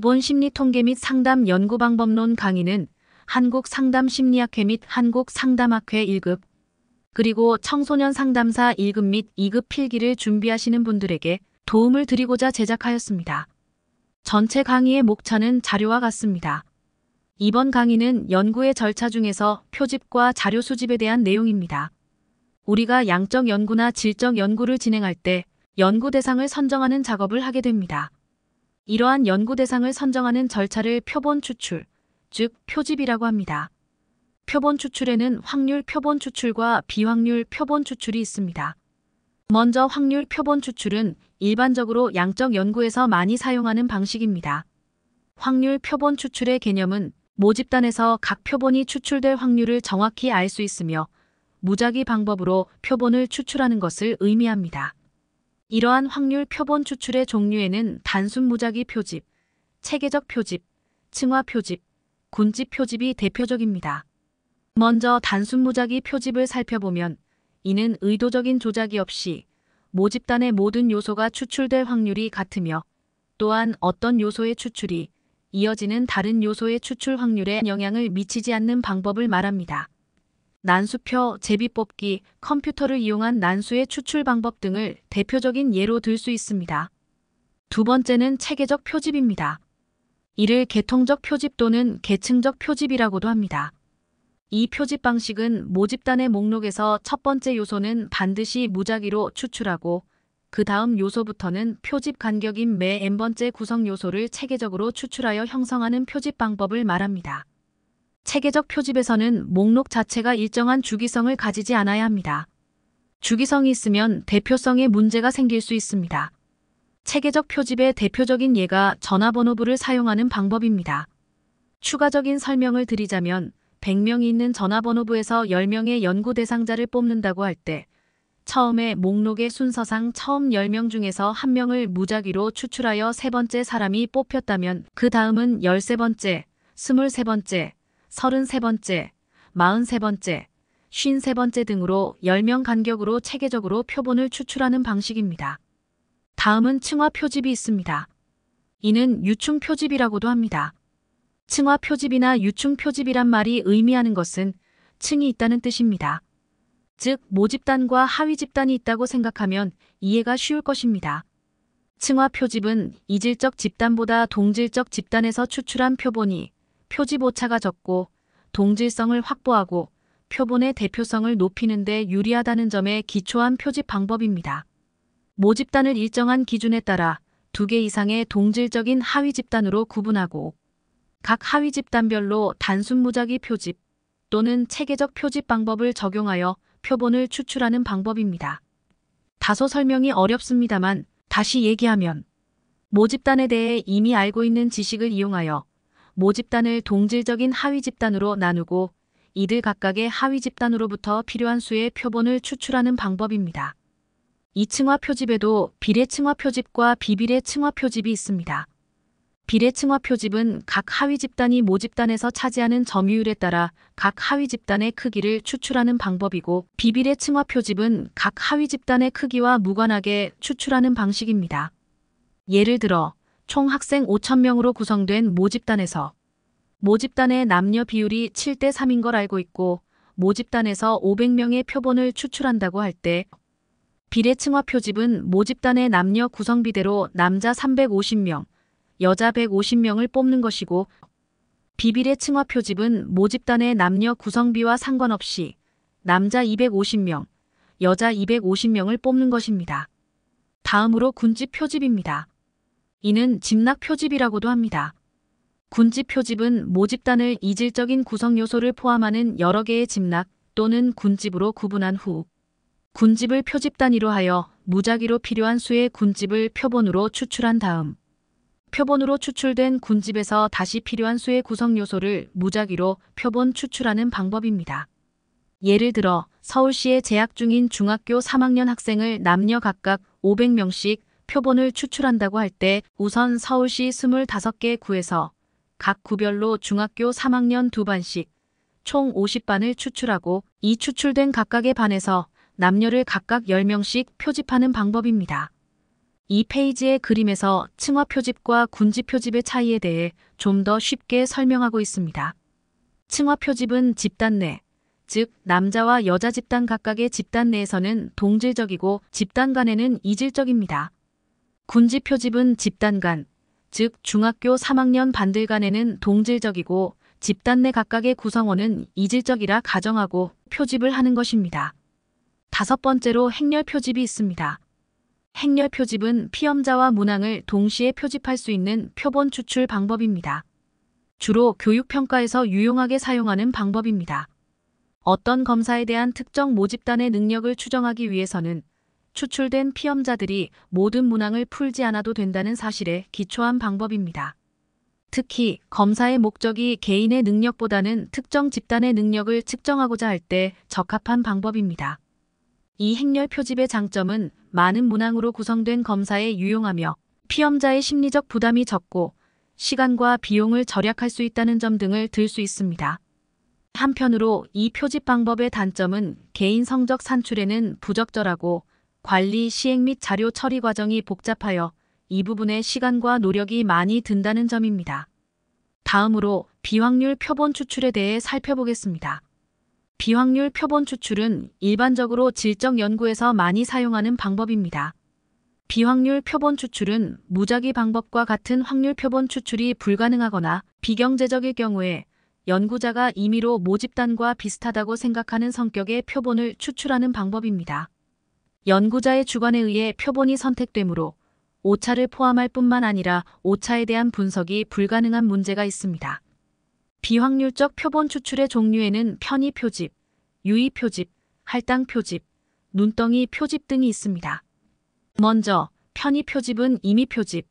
본 심리통계 및 상담 연구방법론 강의는 한국상담심리학회 및 한국상담학회 1급, 그리고 청소년 상담사 1급 및 2급 필기를 준비하시는 분들에게 도움을 드리고자 제작하였습니다. 전체 강의의 목차는 자료와 같습니다. 이번 강의는 연구의 절차 중에서 표집과 자료 수집에 대한 내용입니다. 우리가 양적 연구나 질적 연구를 진행할 때 연구 대상을 선정하는 작업을 하게 됩니다. 이러한 연구 대상을 선정하는 절차를 표본 추출, 즉 표집이라고 합니다. 표본 추출에는 확률 표본 추출과 비확률 표본 추출이 있습니다. 먼저 확률 표본 추출은 일반적으로 양적 연구에서 많이 사용하는 방식입니다. 확률 표본 추출의 개념은 모집단에서 각 표본이 추출될 확률을 정확히 알 수 있으며 무작위 방법으로 표본을 추출하는 것을 의미합니다. 이러한 확률 표본 추출의 종류에는 단순 무작위 표집, 체계적 표집, 층화 표집, 군집 표집이 대표적입니다. 먼저 단순 무작위 표집을 살펴보면 이는 의도적인 조작이 없이 모집단의 모든 요소가 추출될 확률이 같으며 또한 어떤 요소의 추출이 이어지는 다른 요소의 추출 확률에 영향을 미치지 않는 방법을 말합니다. 난수표, 제비뽑기, 컴퓨터를 이용한 난수의 추출 방법 등을 대표적인 예로 들 수 있습니다. 두 번째는 체계적 표집입니다. 이를 계통적 표집 또는 계층적 표집이라고도 합니다. 이 표집 방식은 모집단의 목록에서 첫 번째 요소는 반드시 무작위로 추출하고 그 다음 요소부터는 표집 간격인 매 n번째 구성 요소를 체계적으로 추출하여 형성하는 표집 방법을 말합니다. 체계적 표집에서는 목록 자체가 일정한 주기성을 가지지 않아야 합니다. 주기성이 있으면 대표성에 문제가 생길 수 있습니다. 체계적 표집의 대표적인 예가 전화번호부를 사용하는 방법입니다. 추가적인 설명을 드리자면 100명이 있는 전화번호부에서 10명의 연구 대상자를 뽑는다고 할 때 처음에 목록의 순서상 처음 10명 중에서 1명을 무작위로 추출하여 세 번째 사람이 뽑혔다면 그 다음은 13번째, 23번째, 33번째, 43번째, 53번째 등으로 10명 간격으로 체계적으로 표본을 추출하는 방식입니다. 다음은 층화 표집이 있습니다. 이는 유충 표집이라고도 합니다. 층화 표집이나 유충 표집이란 말이 의미하는 것은 층이 있다는 뜻입니다. 즉 모집단과 하위 집단이 있다고 생각하면 이해가 쉬울 것입니다. 층화 표집은 이질적 집단보다 동질적 집단에서 추출한 표본이 표집 오차가 적고 동질성을 확보하고 표본의 대표성을 높이는 데 유리하다는 점에 기초한 표집 방법입니다. 모집단을 일정한 기준에 따라 2개 이상의 동질적인 하위 집단으로 구분하고 각 하위 집단별로 단순 무작위 표집 또는 체계적 표집 방법을 적용하여 표본을 추출하는 방법입니다. 다소 설명이 어렵습니다만 다시 얘기하면 모집단에 대해 이미 알고 있는 지식을 이용하여 모집단을 동질적인 하위 집단으로 나누고 이들 각각의 하위 집단으로부터 필요한 수의 표본을 추출하는 방법입니다. 이 층화 표집에도 비례층화 표집과 비비례층화 표집이 있습니다. 비례층화 표집은 각 하위 집단이 모집단에서 차지하는 점유율에 따라 각 하위 집단의 크기를 추출하는 방법이고 비비례층화 표집은 각 하위 집단의 크기와 무관하게 추출하는 방식입니다. 예를 들어 총 학생 5,000명으로 구성된 모집단에서 모집단의 남녀 비율이 7대 3인 걸 알고 있고 모집단에서 500명의 표본을 추출한다고 할 때 비례층화 표집은 모집단의 남녀 구성비대로 남자 350명, 여자 150명을 뽑는 것이고 비비례층화 표집은 모집단의 남녀 구성비와 상관없이 남자 250명, 여자 250명을 뽑는 것입니다. 다음으로 군집 표집입니다. 이는 집락 표집이라고도 합니다. 군집 표집은 모집단을 이질적인 구성 요소를 포함하는 여러 개의 집락 또는 군집으로 구분한 후 군집을 표집 단위로 하여 무작위로 필요한 수의 군집을 표본으로 추출한 다음 표본으로 추출된 군집에서 다시 필요한 수의 구성 요소를 무작위로 표본 추출하는 방법입니다. 예를 들어 서울시에 재학 중인 중학교 3학년 학생을 남녀 각각 500명씩 표본을 추출한다고 할 때 우선 서울시 25개 구에서 각 구별로 중학교 3학년 2반씩 총 50반을 추출하고 이 추출된 각각의 반에서 남녀를 각각 10명씩 표집하는 방법입니다. 이 페이지의 그림에서 층화 표집과 군지 표집의 차이에 대해 좀 더 쉽게 설명하고 있습니다. 층화 표집은 집단 내, 즉 남자와 여자 집단 각각의 집단 내에서는 동질적이고 집단 간에는 이질적입니다. 군지 표집은 집단 간, 즉 중학교 3학년 반들 간에는 동질적이고 집단 내 각각의 구성원은 이질적이라 가정하고 표집을 하는 것입니다. 다섯 번째로 행렬 표집이 있습니다. 행렬 표집은 피험자와 문항을 동시에 표집할 수 있는 표본 추출 방법입니다. 주로 교육평가에서 유용하게 사용하는 방법입니다. 어떤 검사에 대한 특정 모집단의 능력을 추정하기 위해서는 추출된 피험자들이 모든 문항을 풀지 않아도 된다는 사실에 기초한 방법입니다. 특히 검사의 목적이 개인의 능력보다는 특정 집단의 능력을 측정하고자 할 때 적합한 방법입니다. 이 행렬 표집의 장점은 많은 문항으로 구성된 검사에 유용하며 피험자의 심리적 부담이 적고 시간과 비용을 절약할 수 있다는 점 등을 들 수 있습니다. 한편으로 이 표집 방법의 단점은 개인 성적 산출에는 부적절하고 관리, 시행 및 자료 처리 과정이 복잡하여 이 부분에 시간과 노력이 많이 든다는 점입니다. 다음으로 비확률 표본 추출에 대해 살펴보겠습니다. 비확률 표본 추출은 일반적으로 질적 연구에서 많이 사용하는 방법입니다. 비확률 표본 추출은 무작위 방법과 같은 확률 표본 추출이 불가능하거나 비경제적일 경우에 연구자가 임의로 모집단과 비슷하다고 생각하는 성격의 표본을 추출하는 방법입니다. 연구자의 주관에 의해 표본이 선택되므로 오차를 포함할 뿐만 아니라 오차에 대한 분석이 불가능한 문제가 있습니다. 비확률적 표본 추출의 종류에는 편의 표집, 유의 표집, 할당 표집, 눈덩이 표집 등이 있습니다. 먼저 편의 표집은 임의 표집,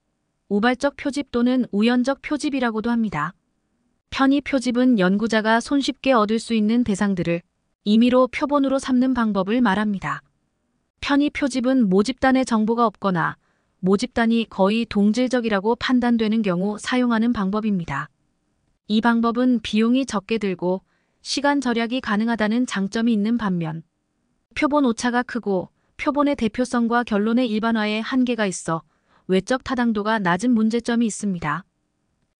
우발적 표집 또는 우연적 표집이라고도 합니다. 편의 표집은 연구자가 손쉽게 얻을 수 있는 대상들을 임의로 표본으로 삼는 방법을 말합니다. 편의 표집은 모집단의 정보가 없거나 모집단이 거의 동질적이라고 판단되는 경우 사용하는 방법입니다. 이 방법은 비용이 적게 들고 시간 절약이 가능하다는 장점이 있는 반면 표본 오차가 크고 표본의 대표성과 결론의 일반화에 한계가 있어 외적 타당도가 낮은 문제점이 있습니다.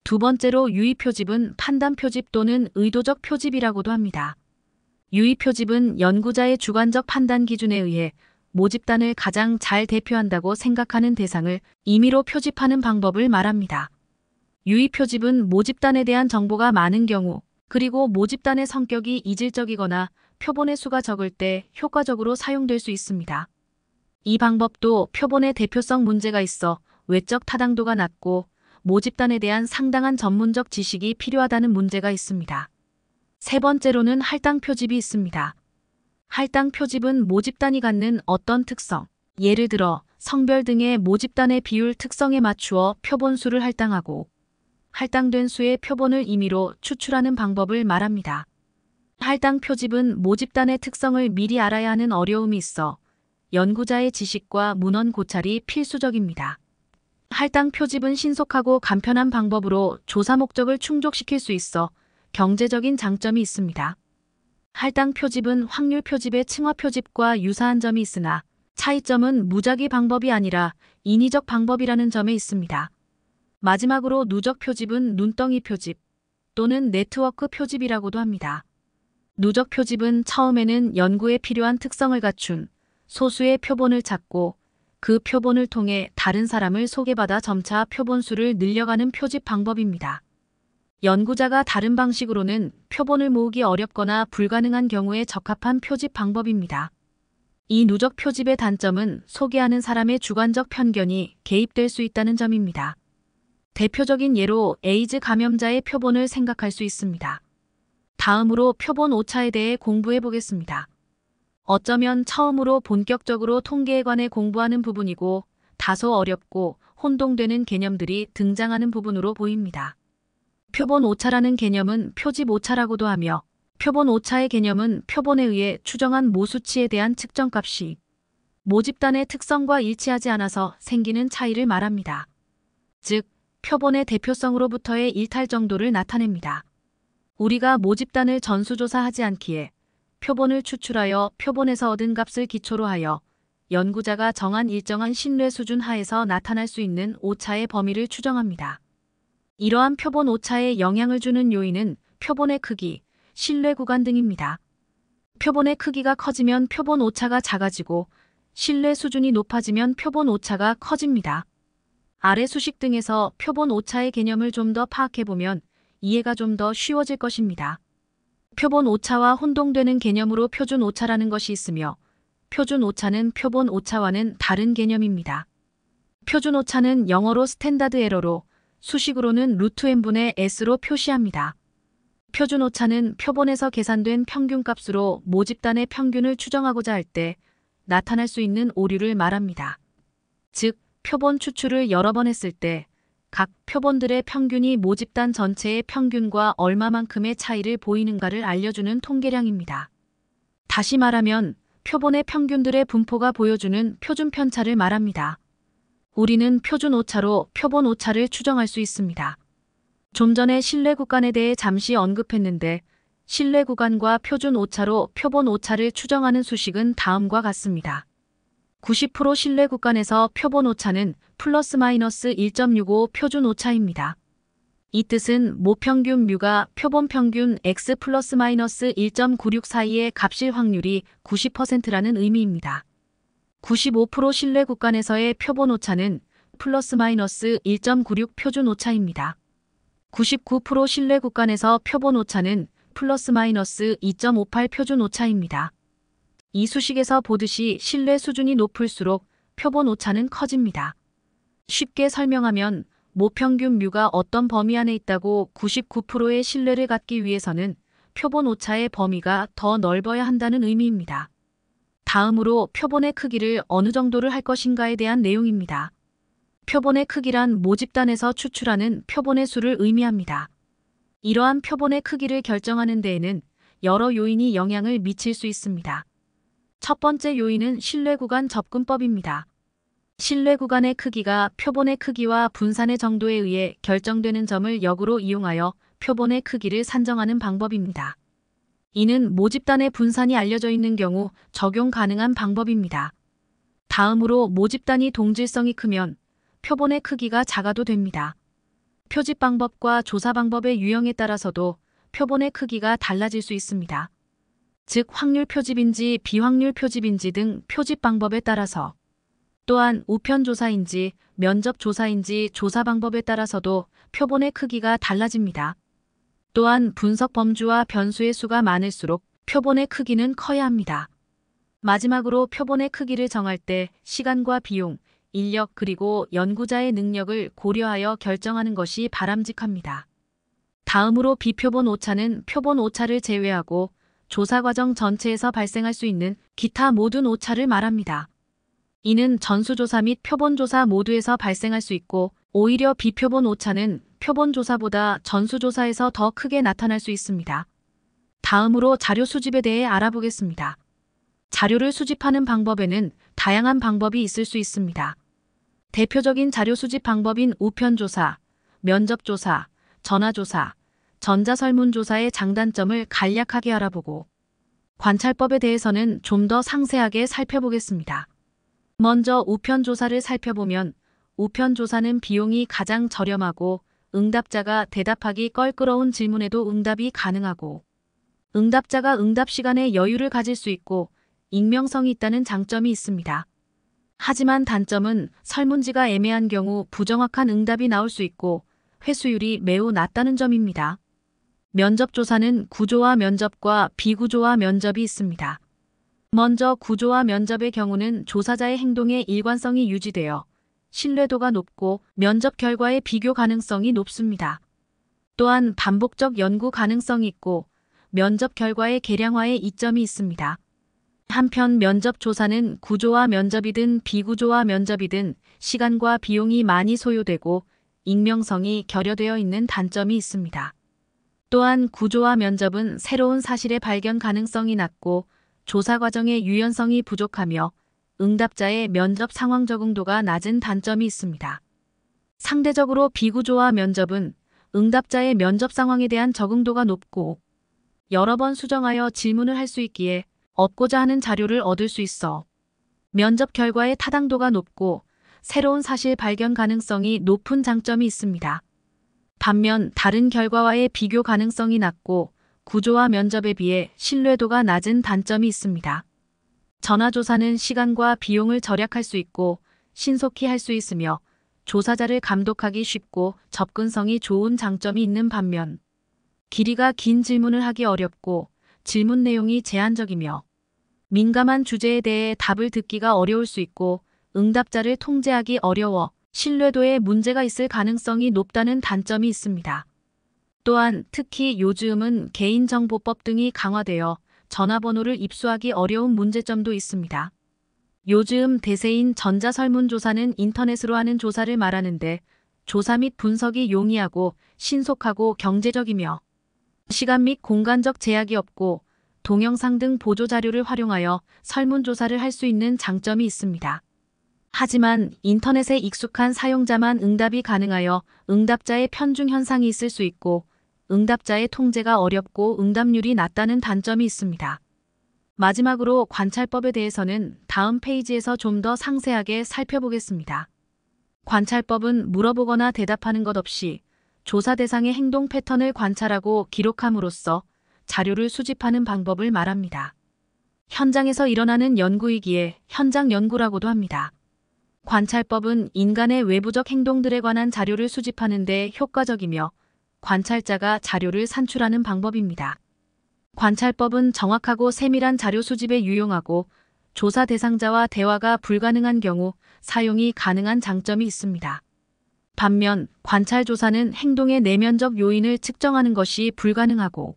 두 번째로 유의 표집은 판단 표집 또는 의도적 표집이라고도 합니다. 유의 표집은 연구자의 주관적 판단 기준에 의해 모집단을 가장 잘 대표한다고 생각하는 대상을 임의로 표집하는 방법을 말합니다. 유의 표집은 모집단에 대한 정보가 많은 경우 그리고 모집단의 성격이 이질적이거나 표본의 수가 적을 때 효과적으로 사용될 수 있습니다. 이 방법도 표본의 대표성 문제가 있어 외적 타당도가 낮고 모집단에 대한 상당한 전문적 지식이 필요하다는 문제가 있습니다. 세 번째로는 할당 표집이 있습니다. 할당 표집은 모집단이 갖는 어떤 특성, 예를 들어 성별 등의 모집단의 비율 특성에 맞추어 표본 수를 할당하고 할당된 수의 표본을 임의로 추출하는 방법을 말합니다. 할당 표집은 모집단의 특성을 미리 알아야 하는 어려움이 있어 연구자의 지식과 문헌 고찰이 필수적입니다. 할당 표집은 신속하고 간편한 방법으로 조사 목적을 충족시킬 수 있어 경제적인 장점이 있습니다. 할당 표집은 확률 표집의 층화 표집과 유사한 점이 있으나 차이점은 무작위 방법이 아니라 인위적 방법이라는 점에 있습니다. 마지막으로 누적 표집은 눈덩이 표집 또는 네트워크 표집이라고도 합니다. 누적 표집은 처음에는 연구에 필요한 특성을 갖춘 소수의 표본을 찾고 그 표본을 통해 다른 사람을 소개받아 점차 표본 수를 늘려가는 표집 방법입니다. 연구자가 다른 방식으로는 표본을 모으기 어렵거나 불가능한 경우에 적합한 표집 방법입니다. 이 누적 표집의 단점은 소개하는 사람의 주관적 편견이 개입될 수 있다는 점입니다. 대표적인 예로 에이즈 감염자의 표본을 생각할 수 있습니다. 다음으로 표본 오차에 대해 공부해 보겠습니다. 어쩌면 처음으로 본격적으로 통계에 관해 공부하는 부분이고 다소 어렵고 혼동되는 개념들이 등장하는 부분으로 보입니다. 표본 오차라는 개념은 표집 오차라고도 하며 표본 오차의 개념은 표본에 의해 추정한 모수치에 대한 측정값이 모집단의 특성과 일치하지 않아서 생기는 차이를 말합니다. 즉, 표본의 대표성으로부터의 일탈 정도를 나타냅니다. 우리가 모집단을 전수조사하지 않기에 표본을 추출하여 표본에서 얻은 값을 기초로 하여 연구자가 정한 일정한 신뢰 수준 하에서 나타날 수 있는 오차의 범위를 추정합니다. 이러한 표본 오차에 영향을 주는 요인은 표본의 크기, 신뢰 구간 등입니다. 표본의 크기가 커지면 표본 오차가 작아지고 신뢰 수준이 높아지면 표본 오차가 커집니다. 아래 수식 등에서 표본 오차의 개념을 좀 더 파악해보면 이해가 좀 더 쉬워질 것입니다. 표본 오차와 혼동되는 개념으로 표준 오차라는 것이 있으며 표준 오차는 표본 오차와는 다른 개념입니다. 표준 오차는 영어로 스탠다드 에러로 수식으로는 루트 n분의 s로 표시합니다. 표준 오차는 표본에서 계산된 평균값으로 모집단의 평균을 추정하고자 할 때 나타날 수 있는 오류를 말합니다. 즉, 표본 추출을 여러 번 했을 때 각 표본들의 평균이 모집단 전체의 평균과 얼마만큼의 차이를 보이는가를 알려주는 통계량입니다. 다시 말하면 표본의 평균들의 분포가 보여주는 표준 편차를 말합니다. 우리는 표준 오차로 표본 오차를 추정할 수 있습니다. 좀 전에 신뢰 구간에 대해 잠시 언급했는데 신뢰 구간과 표준 오차로 표본 오차를 추정하는 수식은 다음과 같습니다. 90% 신뢰 구간에서 표본 오차는 플러스 마이너스 1.65 표준 오차입니다. 이 뜻은 모평균 뮤가 표본 평균 x 플러스 마이너스 1.96 사이의 값일 확률이 90%라는 의미입니다. 95% 신뢰 구간에서의 표본 오차는 플러스 마이너스 1.96 표준 오차입니다. 99% 신뢰 구간에서 표본 오차는 플러스 마이너스 2.58 표준 오차입니다. 이 수식에서 보듯이 신뢰 수준이 높을수록 표본 오차는 커집니다. 쉽게 설명하면 모평균 뮤가 어떤 범위 안에 있다고 99%의 신뢰를 갖기 위해서는 표본 오차의 범위가 더 넓어야 한다는 의미입니다. 다음으로 표본의 크기를 어느 정도를 할 것인가에 대한 내용입니다. 표본의 크기란 모집단에서 추출하는 표본의 수를 의미합니다. 이러한 표본의 크기를 결정하는 데에는 여러 요인이 영향을 미칠 수 있습니다. 첫 번째 요인은 신뢰 구간 접근법입니다. 신뢰 구간의 크기가 표본의 크기와 분산의 정도에 의해 결정되는 점을 역으로 이용하여 표본의 크기를 산정하는 방법입니다. 이는 모집단의 분산이 알려져 있는 경우 적용 가능한 방법입니다. 다음으로 모집단이 동질성이 크면 표본의 크기가 작아도 됩니다. 표집 방법과 조사 방법의 유형에 따라서도 표본의 크기가 달라질 수 있습니다. 즉 확률 표집인지 비확률 표집인지 등 표집 방법에 따라서 또한 우편 조사인지 면접 조사인지 조사 방법에 따라서도 표본의 크기가 달라집니다. 또한 분석 범주와 변수의 수가 많을수록 표본의 크기는 커야 합니다. 마지막으로 표본의 크기를 정할 때 시간과 비용, 인력 그리고 연구자의 능력을 고려하여 결정하는 것이 바람직합니다. 다음으로 비표본 오차는 표본 오차를 제외하고 조사 과정 전체에서 발생할 수 있는 기타 모든 오차를 말합니다. 이는 전수조사 및 표본조사 모두에서 발생할 수 있고 오히려 비표본 오차는 표본조사보다 전수조사에서 더 크게 나타날 수 있습니다. 다음으로 자료 수집에 대해 알아보겠습니다. 자료를 수집하는 방법에는 다양한 방법이 있을 수 있습니다. 대표적인 자료 수집 방법인 우편조사, 면접조사, 전화조사, 전자설문조사의 장단점을 간략하게 알아보고 관찰법에 대해서는 좀 더 상세하게 살펴보겠습니다. 먼저 우편조사를 살펴보면 우편조사는 비용이 가장 저렴하고 응답자가 대답하기 껄끄러운 질문에도 응답이 가능하고 응답자가 응답 시간에 여유를 가질 수 있고 익명성이 있다는 장점이 있습니다. 하지만 단점은 설문지가 애매한 경우 부정확한 응답이 나올 수 있고 회수율이 매우 낮다는 점입니다. 면접조사는 구조화 면접과 비구조화 면접이 있습니다. 먼저 구조화 면접의 경우는 조사자의 행동의 일관성이 유지되어 신뢰도가 높고 면접 결과의 비교 가능성이 높습니다. 또한 반복적 연구 가능성이 있고 면접 결과의 계량화에 이점이 있습니다. 한편 면접 조사는 구조화 면접이든 비구조화 면접이든 시간과 비용이 많이 소요되고 익명성이 결여되어 있는 단점이 있습니다. 또한 구조화 면접은 새로운 사실의 발견 가능성이 낮고 조사 과정의 유연성이 부족하며 응답자의 면접 상황 적응도가 낮은 단점이 있습니다. 상대적으로 비구조화 면접은 응답자의 면접 상황에 대한 적응도가 높고 여러 번 수정하여 질문을 할 수 있기에 얻고자 하는 자료를 얻을 수 있어 면접 결과의 타당도가 높고 새로운 사실 발견 가능성이 높은 장점이 있습니다. 반면 다른 결과와의 비교 가능성이 낮고 구조화 면접에 비해 신뢰도가 낮은 단점이 있습니다. 전화조사는 시간과 비용을 절약할 수 있고 신속히 할 수 있으며 조사자를 감독하기 쉽고 접근성이 좋은 장점이 있는 반면 길이가 긴 질문을 하기 어렵고 질문 내용이 제한적이며 민감한 주제에 대해 답을 듣기가 어려울 수 있고 응답자를 통제하기 어려워 신뢰도에 문제가 있을 가능성이 높다는 단점이 있습니다. 또한 특히 요즘은 개인정보법 등이 강화되어 전화번호를 입수하기 어려운 문제점도 있습니다. 요즘 대세인 전자설문조사는 인터넷으로 하는 조사를 말하는데 조사 및 분석이 용이하고 신속하고 경제적이며 시간 및 공간적 제약이 없고 동영상 등 보조자료를 활용하여 설문조사를 할 수 있는 장점이 있습니다. 하지만 인터넷에 익숙한 사용자만 응답이 가능하여 응답자의 편중 현상이 있을 수 있고 응답자의 통제가 어렵고 응답률이 낮다는 단점이 있습니다. 마지막으로 관찰법에 대해서는 다음 페이지에서 좀 더 상세하게 살펴보겠습니다. 관찰법은 물어보거나 대답하는 것 없이 조사 대상의 행동 패턴을 관찰하고 기록함으로써 자료를 수집하는 방법을 말합니다. 현장에서 일어나는 연구이기에 현장 연구라고도 합니다. 관찰법은 인간의 외부적 행동들에 관한 자료를 수집하는 데 효과적이며 관찰자가 자료를 산출하는 방법입니다. 관찰법은 정확하고 세밀한 자료 수집에 유용하고 조사 대상자와 대화가 불가능한 경우 사용이 가능한 장점이 있습니다. 반면 관찰 조사는 행동의 내면적 요인을 측정하는 것이 불가능하고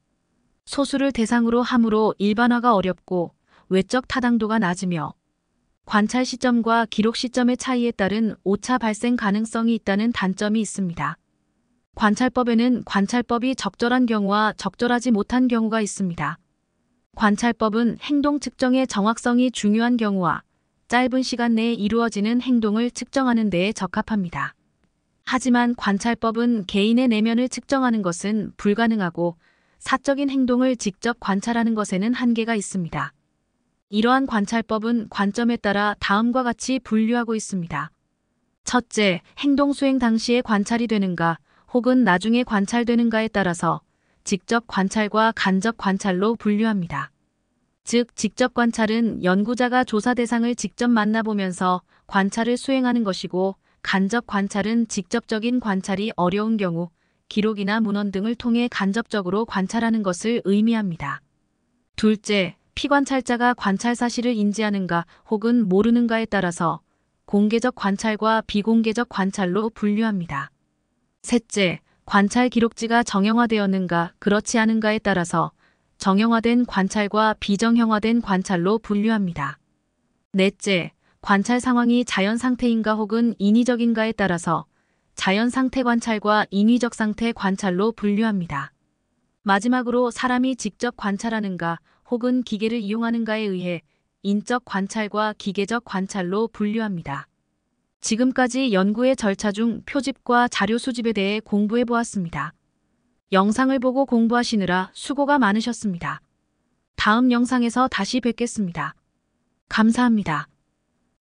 소수를 대상으로 하므로 일반화가 어렵고 외적 타당도가 낮으며 관찰 시점과 기록 시점의 차이에 따른 오차 발생 가능성이 있다는 단점이 있습니다. 관찰법에는 관찰법이 적절한 경우와 적절하지 못한 경우가 있습니다. 관찰법은 행동 측정의 정확성이 중요한 경우와 짧은 시간 내에 이루어지는 행동을 측정하는 데에 적합합니다. 하지만 관찰법은 개인의 내면을 측정하는 것은 불가능하고 사적인 행동을 직접 관찰하는 것에는 한계가 있습니다. 이러한 관찰법은 관점에 따라 다음과 같이 분류하고 있습니다. 첫째, 행동 수행 당시에 관찰이 되는가 혹은 나중에 관찰되는가에 따라서 직접 관찰과 간접 관찰로 분류합니다. 즉, 직접 관찰은 연구자가 조사 대상을 직접 만나보면서 관찰을 수행하는 것이고 간접 관찰은 직접적인 관찰이 어려운 경우 기록이나 문헌 등을 통해 간접적으로 관찰하는 것을 의미합니다. 둘째, 피관찰자가 관찰 사실을 인지하는가 혹은 모르는가에 따라서 공개적 관찰과 비공개적 관찰로 분류합니다. 셋째, 관찰 기록지가 정형화되었는가 그렇지 않은가에 따라서 정형화된 관찰과 비정형화된 관찰로 분류합니다. 넷째, 관찰 상황이 자연 상태인가 혹은 인위적인가에 따라서 자연 상태 관찰과 인위적 상태 관찰로 분류합니다. 마지막으로 사람이 직접 관찰하는가 혹은 기계를 이용하는가에 의해 인적 관찰과 기계적 관찰로 분류합니다. 지금까지 연구의 절차 중 표집과 자료 수집에 대해 공부해 보았습니다. 영상을 보고 공부하시느라 수고가 많으셨습니다. 다음 영상에서 다시 뵙겠습니다. 감사합니다.